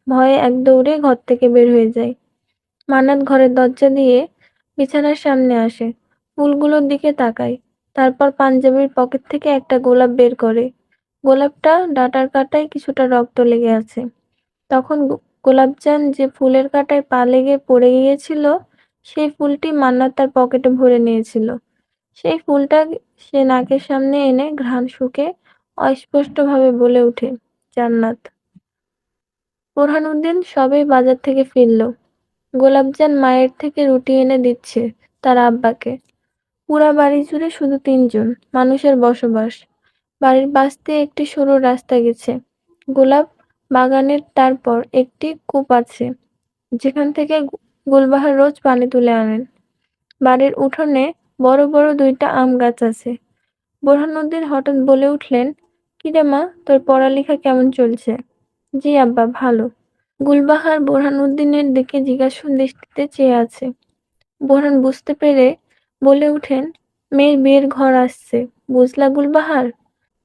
ভয়ে এক দৌড়ে ঘর থেকে বের হয়ে যায়। মান্নাত ঘরের দরজা দিয়ে বিছানার সামনে আসে, ফুলগুলোর দিকে তাকায়। তারপর পাঞ্জাবির পকেট থেকে একটা গোলাপ বের করে। গোলাপটা ডাঁটার কাঁটায় কিছুটা রক্ত লেগে আছে। তখন গোলাপজান যে ফুলের কাঁটায় পা লেগে পড়ে গিয়েছিল, সেই ফুলটি মান্নাত তার পকেটে ভরে নিয়েছিল। সেই ফুলটা সে নাকের সামনে এনে ঘ্রাণ শুঁকে অস্পষ্টভাবে বলে ওঠে, জান্নাত। বোরহানউদ্দিন সবেই বাজার থেকে ফিরল। গোলাপজান মায়ের থেকে রুটি এনে দিচ্ছে তার আব্বাকে। পুরা বাড়ি জুড়ে শুধু ৩ জন মানুষের বসবাস। বাড়ির পাশ দিয়ে একটি সরু রাস্তা গেছে। গোলাপ বাগানের তারপর একটি কূপ আছে, যেখান থেকে গুলবাহার রোজ পানি তুলে আনেন। বাড়ির উঠোনে বড় বড় 2টা আম গাছ আছে। বোরহানউদ্দিন হঠাৎ বলে উঠলেন, কিরে মা, তোর পড়ালেখা কেমন চলছে? জি আব্বা, ভালো। গুলবাহার বোরহানউদ্দিনের দিকে জিজ্ঞাসু দৃষ্টিতে চেয়ে আছে। বোরহান বুঝতে পেরে বলে উঠেন, মেয়ের বিয়ের ঘর আসছে, বুঝলা গুলবাহার?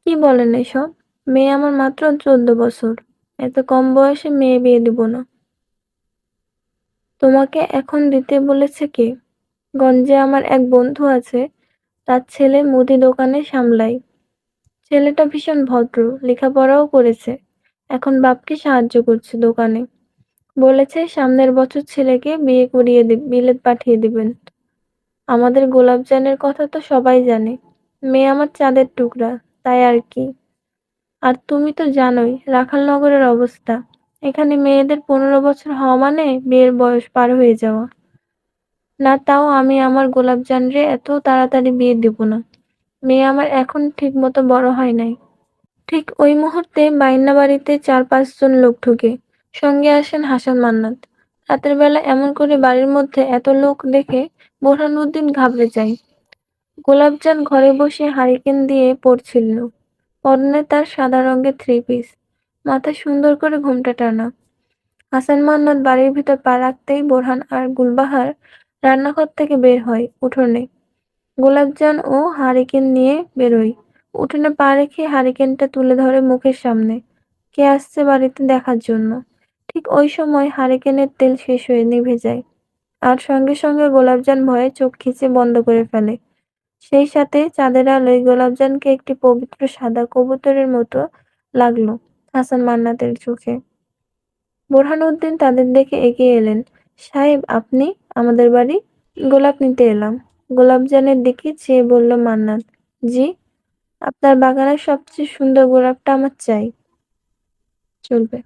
কি বলেন এসব? মেয়ে আমার মাত্র 14 বছর। এত কম বয়সে মেয়ে বিয়ে দিব না। তোমাকে এখন দিতে বলেছে কে? গঞ্জে আমার এক বন্ধু আছে, তার ছেলে মুদি দোকানে সামলায়। ছেলেটা ভীষণ ভদ্র, লেখাপড়াও করেছে। এখন বাপকে সাহায্য করছে দোকানে। বলেছে সামনের বছর ছেলেকে বিয়ে করিয়ে বিলেত পাঠিয়ে দিবেন। আমাদের গোলাপজানের কথা তো সবাই জানে। মেয়ে আমার চাঁদের টুকরা, তাই আর কি। আর তুমি তো জানোই রাখালনগরের অবস্থা। এখানে মেয়েদের 15 বছর হওয়া মানে বিয়ের বয়স পার হয়ে যাওয়া। না, তাও আমি আমার গোলাপজানরে এত তাড়াতাড়ি বিয়ে দিব না। মেয়ে আমার এখন ঠিক মতো বড় হয় নাই। ঠিক ওই মুহূর্তে বাইন্না বাড়িতে 4-5 জন লোক ঢুকে। সঙ্গে আসেন হাসান মান্নাত। রাতের বেলা এমন করে বাড়ির মধ্যে এত লোক দেখে বোরহানউদ্দিন ঘাবড়ে যায়। গোলাপজান ঘরে বসে হারিকেন দিয়ে পড়ছিল। পরনে তার সাদা রঙের 3 পিস, মাথায় সুন্দর করে ঘোমটা টানা। হাসান মান্নাত বাড়ির ভিতর পা রাখতেই বোরহান আর গুলবাহার রান্নাঘর থেকে বের হয় উঠোনে। গোলাপজান ও হারিকেন নিয়ে বেরোয়। উঠোনে পা রেখে হারিকেনটা তুলে ধরে মুখের সামনে। কে আসছে বাড়িতে দেখার জন্য। ঠিক ওই সময় হারিকেনের তেল শেষ হয়ে নিভে যায়। আর সঙ্গে সঙ্গে গোলাপজান ভয়ে চোখ খিচে বন্ধ করে ফেলে। সেই সাথে চাঁদের আলোয় গোলাপজানকে একটি পবিত্র সাদা কবুতরের মতো লাগলো হাসান মান্নাতের চোখে। বোরহানউদ্দিন তাদের দেখে এগিয়ে এলেন। সাহেব, আপনি? আমাদের বাড়ি। গোলাপ নিতে এলাম। গোলাপজানের দিকে চেয়ে বলল মান্নাত। জি। আপনার বাগানের সবচেয়ে সুন্দর গোলাপটা আমার চাই। চলবে।